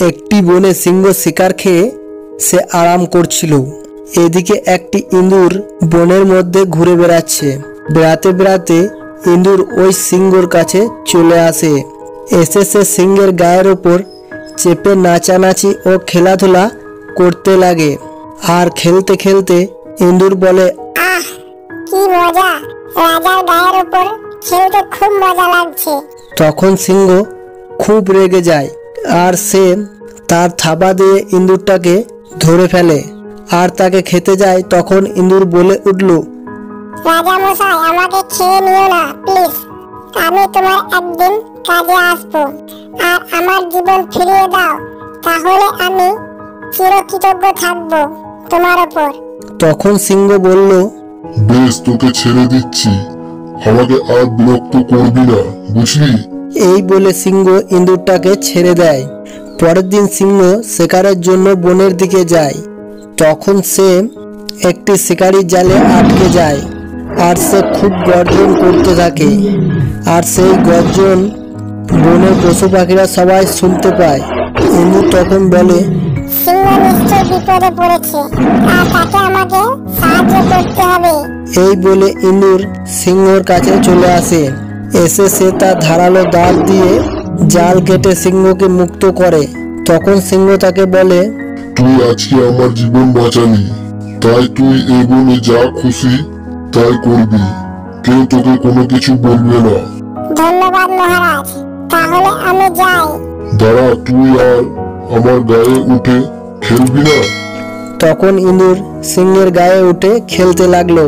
একটি বনে সিংহ শিকার খেয়ে সে আরাম করছিল। এদিকে একটি ইঁদুর বনের মধ্যে ঘুরে বেড়াচ্ছে। বেড়াতে বেড়াতে ইঁদুর ওই সিংহর কাছে চলে আসে। এসে সে সিংহের গায়ের ওপর চেপে নাচানাচি ও খেলাধুলা করতে লাগে। আর খেলতে খেলতে ইঁদুর বলে, আহ কি মজা, রাজার গায়ের উপর খেলতে খুব মজা লাগছে। তখন সিংহ খুব রেগে যায় আর সে তার থাবা দিয়ে ইঁদুরটাকে ধরে ফেলে আর তাকে খেতে যায়। তখন ইঁদুর বলে উঠল, রাজা মশাই, আমাকে খেয়ে নিও না প্লিজ। আমি তোমার একদিন কাজে আসবো আর আমার জীবন ফিরিয়ে দাও, তাহলে আমি চিরকৃতজ্ঞ থাকবো তোমার উপর। তখন সিংহ বলল, বেশ, তোকে ছেড়ে দিচ্ছি, আমাকে আর বিরক্ত করবি না, বুঝলি? এই বলে সিংহ ইঁদুরটাকে ছেড়ে দেয়। পরের দিন সিংহ শিকারের জন্য বনের দিকে যায়। তখন সে একটি শিকারীর জালে আটকে যায় আর সে খুব গর্জন করতে থাকে। আর সেই গর্জন বনের পশু পাখিরা সবাই শুনতে পায়। ইঁদুর তখন বলে, সিংহ নিশ্চয় বিপদে পড়েছে আর তাকে আমাকে সাহায্য করতে হবে। এই বলে ইঁদুর সিংহর কাছে চলে আসে। এসে সে তার ধারালো দাঁত দিয়ে জাল কেটে সিংহকে মুক্ত করে। তখন সিংহ তাকে বলে, তুই আজকে আমার জীবন বাঁচালি, তাই তুই এই বনে যা খুশি তাই করবি, কেউ তোকে কোনো কিছু বলবে না। ধন্যবাদ মহারাজ, তাহলে আমি যাই। দাঁড়া, তুই আর আমার গায়ে উঠে খেলবি না? তখন ইঁদুর সিংহের গায়ে উঠে খেলতে লাগলো।